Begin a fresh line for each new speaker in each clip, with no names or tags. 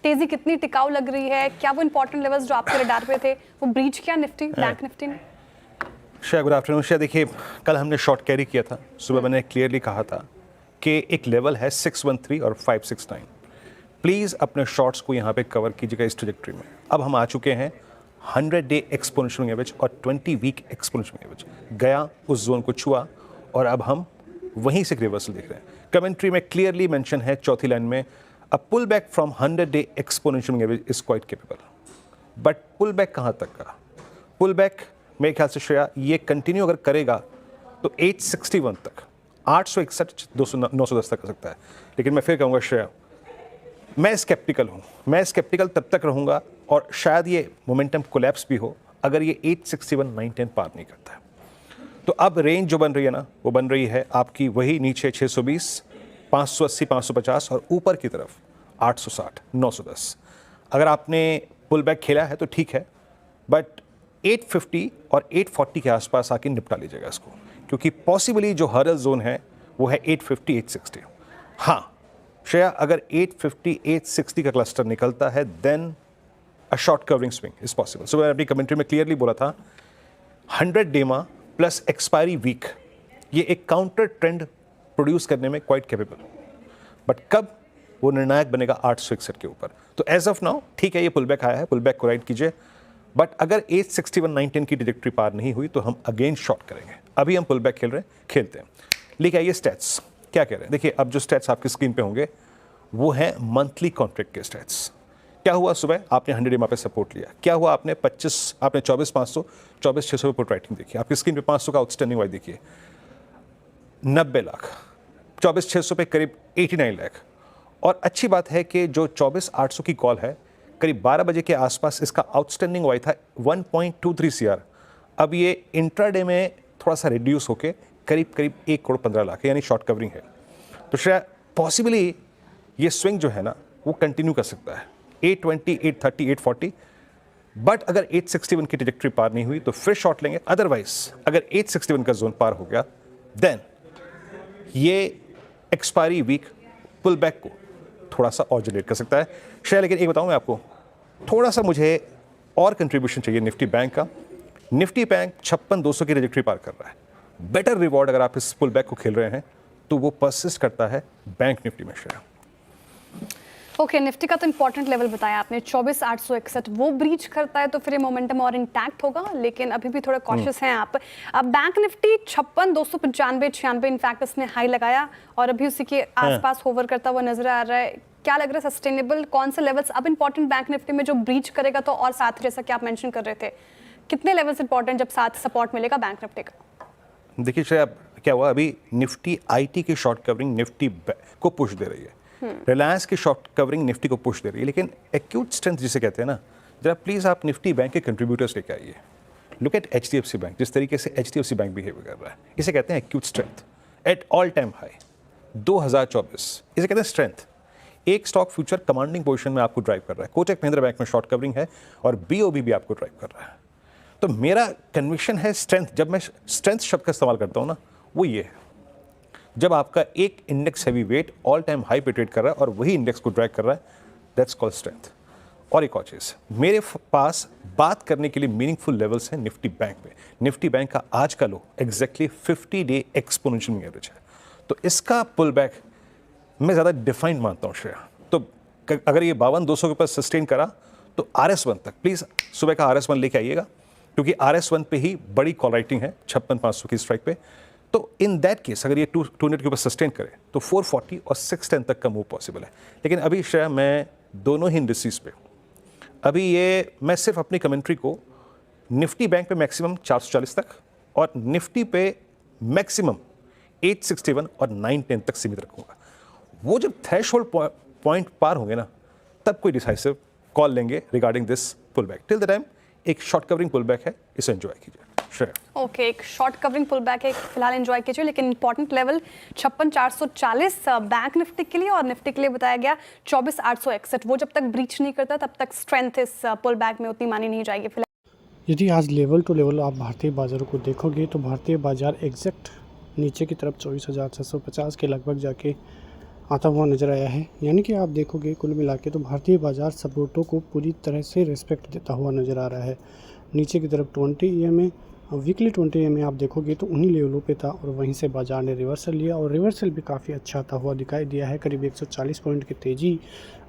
तेजी कितनी टिकाऊ लग रही है, क्या वो इंपॉर्टेंट लेवल्स जो आपके रडार पे थे वो ब्रीच किया निफ्टी, बैंक निफ्टी ने?
Shreya good afternoon. श्रेया देखिए, कल हमने शॉर्ट कैरी किया था, सुबह मैंने क्लियरली कहा था कि एक लेवल है 613 और 569। प्लीज़ अपने शॉर्ट्स को यहाँ पे कवर कीजिएगा इस ट्रैजेक्टरी में। अब हम आ चुके हैं 100 डे एक्सपोनेंशियल एवरेज और 20 वीक एक्सपोनेंशियल एवरेज, गया उस जोन को छुआ और अब हम वहीं से रिवर्सल देख रहे हैं। कमेंट्री में क्लियरली मेंशन है चौथी लाइन में, a pull back from 100 day exponential average is quite capable. But pull back कहाँ तक का? पुल बैक मेरे ख्याल से श्रेया ये कंटिन्यू अगर करेगा तो 861 तक, 861 910 तक कर सकता है। लेकिन मैं फिर कहूँगा श्रेया, मैं स्केप्टिकल हूँ, मैं स्केप्टिकल तब तक रहूँगा और शायद ये मोमेंटम कोलैप्स भी हो अगर ये 861 910 पार नहीं करता है। तो अब रेंज जो बन रही है ना, वो बन रही है आपकी वही नीचे 620, 580, 550 और ऊपर की तरफ 860, 910। अगर आपने पुल बैक खेला है तो ठीक है, बट 850 और 840 के आसपास आके निपटा लीजिएगा इसको, क्योंकि पॉसिबली जो हर्डल जोन है वो है 850, 860। हाँ श्रेया, अगर 850, 860 का क्लस्टर निकलता है then a short covering swing is possible. So मैंने अपनी कमेंट्री में क्लियरली बोला था 100 डेमा प्लस एक्सपायरी वीक ये एक काउंटर ट्रेंड प्रोड्यूस करने में क्वाइट कैपेबल, बट कब वो निर्णायक बनेगा 861 के ऊपर। तो एज ऑफ नाउ ठीक है, ये पुल बैक आया है, पुल बैक को राइड कीजिए, बट अगर 861 910 की ट्रैजेक्टरी पार नहीं हुई तो हम अगेन शॉर्ट करेंगे। अभी हम पुल बैक खेलते हैं। लेके आइए स्टैट्स क्या कह रहे हैं। देखिए, अब जो स्टैट्स आपकी स्क्रीन पे होंगे वो हैं मंथली कॉन्ट्रैक्ट के स्टैट्स। क्या हुआ सुबह आपने 100 डेमा पे सपोर्ट लिया, क्या हुआ आपने 24,500 24,600 पे पुट राइटिंग देखी, आपकी स्क्रीन पे 500 का आउटस्टैंडिंग वाई देखिए, 90 लाख, 24,600 पे करीब 89 लाख। और अच्छी बात है कि जो 24,800 की कॉल है, करीब 12 बजे के आसपास इसका आउटस्टैंडिंग वाई था 1.23 CR। अब ये इंट्राडे में थोड़ा सा रिड्यूस होके करीब 1 करोड़ 15 लाख है, यानी शॉर्ट कवरिंग है। तो शायद पॉसिबली ये स्विंग जो है ना वो कंटिन्यू कर सकता है 820, 830, 840। बट अगर 861 की ट्रैजेक्टरी पार नहीं हुई तो फिर शॉर्ट लेंगे। अदरवाइज अगर 861 का जोन पार हो गया देन ये एक्सपायरी वीक पुल बैक को थोड़ा सा और जनरेट कर सकता है शेयर। लेकिन एक बताऊं मैं आपको, थोड़ा सा मुझे और कंट्रीब्यूशन चाहिए निफ्टी बैंक का। निफ्टी बैंक 56,200 की ट्रैजेक्टरी पार कर रहा है। बेटर रिवॉर्ड अगर आप इस पुल बैक को खेल रहे हैं तो वो परसिस्ट करता है बैंक निफ्टी में शेयर।
ओके, निफ्टी का तो इंपॉर्टेंट लेवल बताया आपने 24,861, वो ब्रीच करता है तो फिर ये मोमेंटम और इंटैक्ट होगा, लेकिन अभी भी थोड़ा कॉशियस हैं आप। अब बैंक निफ्टी 56,295, 96 इनफैक्ट इसने हाई लगाया और अभी उसी के आसपास होवर करता हुआ नजर आ रहा है। क्या लग रहा है सस्टेनेबल, कौन से लेवल्स अब इंपॉर्टेंट बैंक निफ्टी में जो ब्रीच करेगा तो और साथ, जैसा कि आप मेंशन कर रहे थे, कितने लेवल्स इंपॉर्टेंट जब साथ सपोर्ट मिलेगा बैंक निफ्टी का?
देखिए श्रेया, क्या हुआ अभी निफ्टी आईटी की शॉर्ट कवरिंग निफ्टी को पुश दे रही है, रिलायंस की शॉर्ट कवरिंग निफ्टी को पुश दे रही है, लेकिन एक्यूट स्ट्रेंथ जिसे कहते हैं ना, जरा प्लीज आप निफ्टी बैंक के कंट्रीब्यूटर्स लेके आइए। लुक एट HDFC बैंक, जिस तरीके से HDFC बैंक बिहेव कर रहा है, इसे कहते हैं acute strength at all time high 2024, इसे कहते हैं स्ट्रेंथ। एक स्टॉक फ्यूचर कमांडिंग पोजीशन में आपको ड्राइव कर रहा है। कोटक महिंद्रा बैंक में शॉर्ट कवरिंग है और BOB भी आपको ड्राइव कर रहा है। तो मेरा कन्विक्शन है स्ट्रेंथ, जब मैं स्ट्रेंथ शब्द का इस्तेमाल करता हूँ ना, वो ये है जब आपका एक index heavy weight all time high पे ट्रेड कर रहा है और वही इंडेक्स को ड्रैग कर रहा है, दैट्स कॉल्ड स्ट्रेंथ। और एक और चीज़, मेरे पास बात करने के लिए मीनिंगफुल लेवल्स हैं निफ्टी बैंक में। निफ्टी बैंक का आज का लो एग्जैक्टली 50 डे एक्सपोनेंशियल एवरेज है, तो इसका पुल बैक मैं ज़्यादा डिफाइंड मानता हूँ श्रेया। तो अगर ये 52,200 के ऊपर सस्टेन करा तो RS1 तक प्लीज़ सुबह का RS1 लेके आइएगा, क्योंकि RS1 पे ही बड़ी कॉल राइटिंग है 56,500 की स्ट्राइक पे। तो इन दैट केस अगर ये 200 के ऊपर सस्टेन करे तो 440 और 610 तक का मूव पॉसिबल है। लेकिन अभी श्रेया मैं दोनों ही इंडिसेस पे अभी ये मैं सिर्फ अपनी कमेंट्री को निफ्टी बैंक पे मैक्सिमम 440 तक और निफ्टी पे मैक्सिमम 861 और 910 तक सीमित रखूंगा। वो जब थ्रेशोल्ड पॉइंट पार होंगे ना, तब कोई डिसाइसिव कॉल लेंगे regarding this pull back. Till the time एक शॉर्ट कवरिंग पुल बैक है, इसे एंजॉय कीजिए।
ओके, एक शॉर्ट कवरिंग पुल बैक है, फिलहाल एंजॉय कीजिए, लेकिन इंपॉर्टेंट लेवल 56,440 बैंक निफ्टी के लिए और निफ्टी के लिए बताया गया 24,861। वो जब तक ब्रीच नहीं करता तब तक स्ट्रेंथ इस पुल बैक में उतनी मानी नहीं जाएगी फिलहाल।
यदि आज लेवल टू लेवल आप भारतीय बाजारों को देखोगे तो भारतीय बाजार एग्जैक्ट नीचे की तरफ 24,650 के लगभग जाके आता हुआ नज़र आया है। यानी कि आप देखोगे कुल मिला के तो भारतीय बाज़ार सपोर्टों को पूरी तरह से रिस्पेक्ट देता हुआ नज़र आ रहा है। नीचे की तरफ 20 EMA वीकली 20 EMA आप देखोगे तो उन्हीं लेवलों पे था और वहीं से बाज़ार ने रिवर्सल लिया और रिवर्सल भी काफ़ी अच्छा आता हुआ दिखाई दिया है। करीब 140 पॉइंट की तेज़ी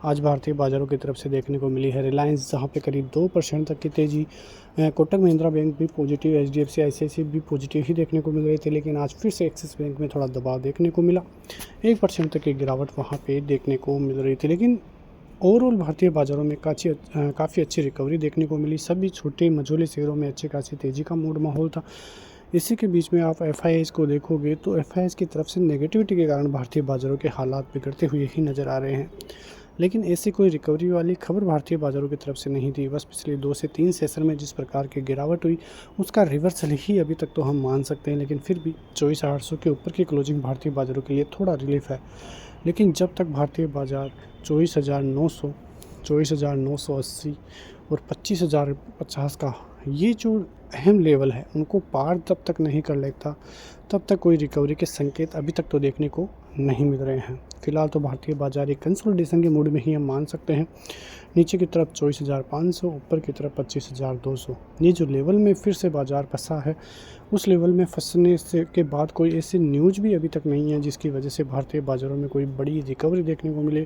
आज भारतीय बाज़ारों की तरफ से देखने को मिली है। रिलायंस जहाँ पे करीब 2% तक की तेज़ी, कोटक महिंद्रा बैंक भी पॉजिटिव, HDFC ICICI भी पॉजिटिव ही देखने को मिल रहे थे, लेकिन आज फिर से एक्सिस बैंक में थोड़ा दबाव देखने को मिला। 1% तक की गिरावट वहाँ पे देखने को मिल रही थी, लेकिन ओवरऑल भारतीय बाज़ारों में काफ़ी अच्छी रिकवरी देखने को मिली। सभी छोटे मझोले शेयरों में अच्छी खासी तेज़ी का मूड माहौल था। इसी के बीच में आप FIIs को देखोगे तो FIIs की तरफ से नेगेटिविटी के कारण भारतीय बाज़ारों के हालात बिगड़ते हुए ही नज़र आ रहे हैं, लेकिन ऐसी कोई रिकवरी वाली खबर भारतीय बाज़ारों की तरफ से नहीं थी। बस पिछले 2 से 3 सेशन में जिस प्रकार की गिरावट हुई उसका रिवर्सल ही अभी तक तो हम मान सकते हैं, लेकिन फिर भी 24,800 के ऊपर की क्लोजिंग भारतीय बाज़ारों के लिए थोड़ा रिलीफ है। लेकिन जब तक भारतीय बाज़ार 24,900, 24,980 और 25,050 का ये जो अहम लेवल है उनको पार तब तक नहीं कर लेता, तब तक कोई रिकवरी के संकेत अभी तक तो देखने को नहीं मिल रहे हैं। फिलहाल तो भारतीय बाज़ार एक कंसोलिडेशन के मूड में ही हम मान सकते हैं। नीचे की तरफ 24,500, ऊपर की तरफ 25,200। ये जो लेवल में फिर से बाज़ार फंसा है, उस लेवल में फंसने से के बाद कोई ऐसी न्यूज़ भी अभी तक नहीं है जिसकी वजह से भारतीय बाज़ारों में कोई बड़ी रिकवरी देखने को मिले,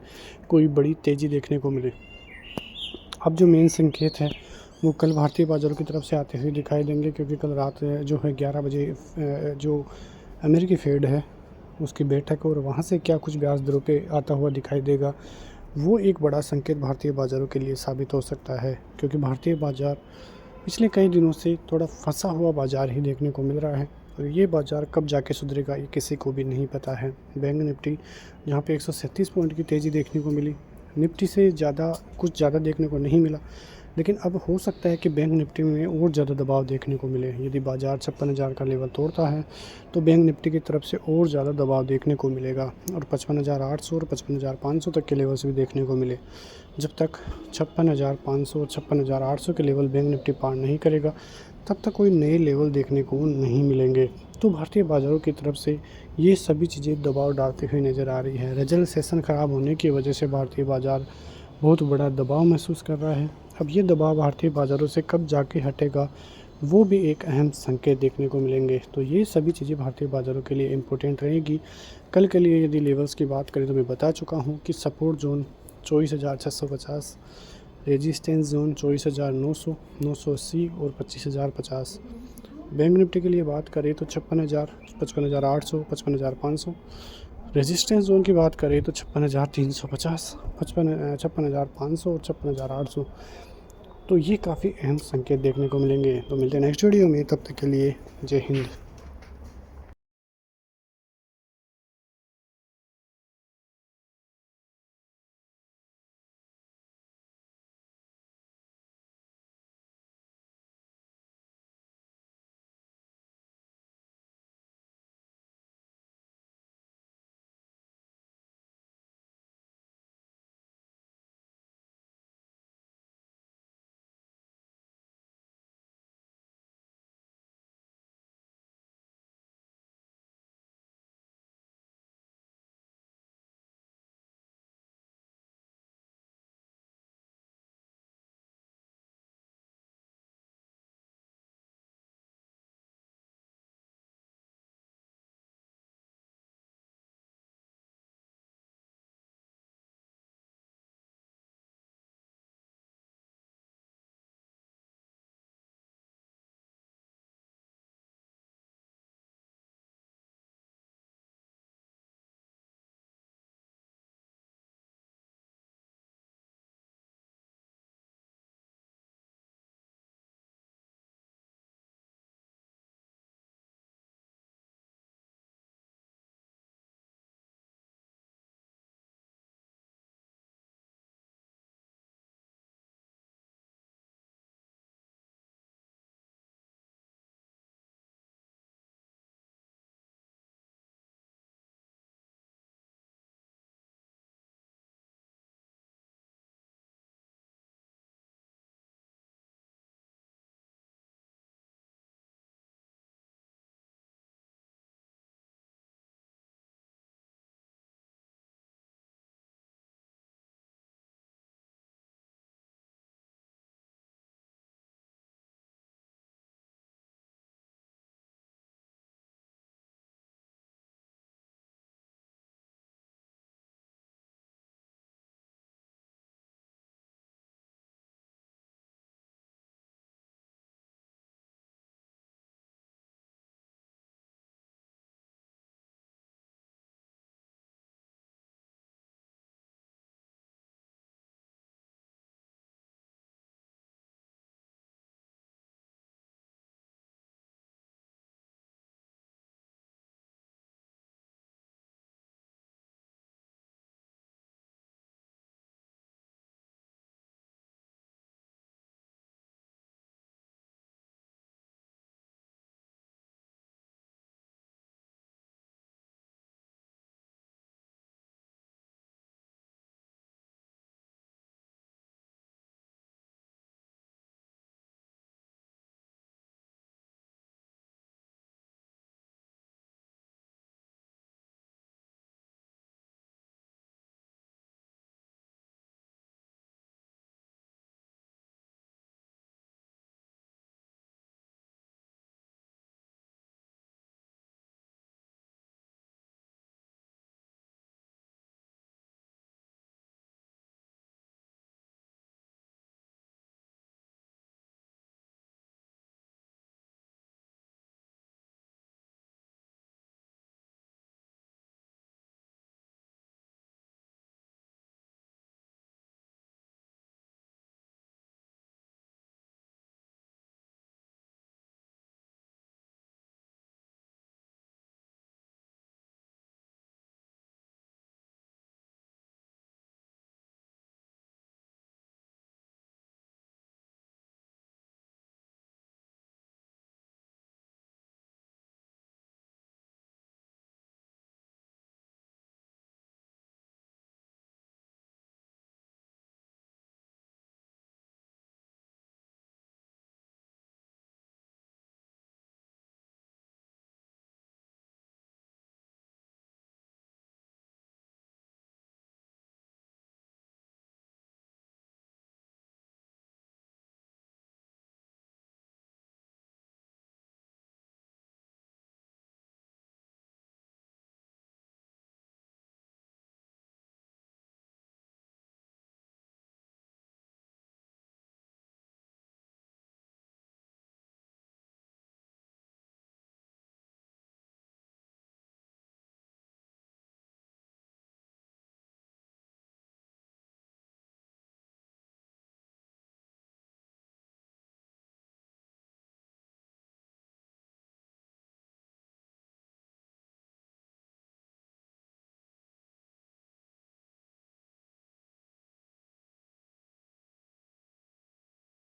कोई बड़ी तेज़ी देखने को मिले। अब जो मेन संकेत है वो कल भारतीय बाज़ारों की तरफ से आते हुए दिखाई देंगे, क्योंकि कल रात जो है 11 बजे जो अमेरिकी फेड है उसकी बैठक है और वहाँ से क्या कुछ ब्याज दरों पे आता हुआ दिखाई देगा, वो एक बड़ा संकेत भारतीय बाज़ारों के लिए साबित हो सकता है। क्योंकि भारतीय बाज़ार पिछले कई दिनों से थोड़ा फंसा हुआ बाज़ार ही देखने को मिल रहा है और ये बाज़ार कब जाके सुधरेगा ये किसी को भी नहीं पता है। बैंक निफ्टी जहाँ पे 137 पॉइंट की तेज़ी देखने को मिली, निफ्टी से कुछ ज़्यादा देखने को नहीं मिला, लेकिन अब हो सकता है कि बैंक निफ्टी में और ज़्यादा दबाव देखने को मिले। यदि बाज़ार 56,000 का लेवल तोड़ता है तो बैंक निफ्टी की तरफ से और ज़्यादा दबाव देखने को मिलेगा और 55,800 और 55,500 तक के लेवल्स भी देखने को मिले। जब तक 56,500 और 56,800 के लेवल बैंक निफ्टी पार नहीं करेगा तब तक कोई नए लेवल देखने को नहीं मिलेंगे। तो भारतीय बाज़ारों की तरफ से ये सभी चीज़ें दबाव डालती हुई नज़र आ रही है। रिजल्ट सेशन ख़राब होने की वजह से भारतीय बाज़ार बहुत बड़ा दबाव महसूस कर रहा है। अब ये दबाव भारतीय बाज़ारों से कब जाके हटेगा वो भी एक अहम संकेत देखने को मिलेंगे। तो ये सभी चीज़ें भारतीय बाज़ारों के लिए इम्पोर्टेंट रहेगी। कल के लिए यदि लेवल्स की बात करें तो मैं बता चुका हूँ कि सपोर्ट जोन 24,650, रेजिस्टेंस जोन 24,900, 980 और 25,050। बैंक निफ्टी के लिए बात करें तो 56,000, 55,800, 55,500। रेजिस्टेंस जोन की बात करें तो 56,350, 56,500 और 56,800। तो ये काफ़ी अहम संकेत देखने को मिलेंगे। तो मिलते हैं नेक्स्ट वीडियो में, तब तक के लिए जय हिंद।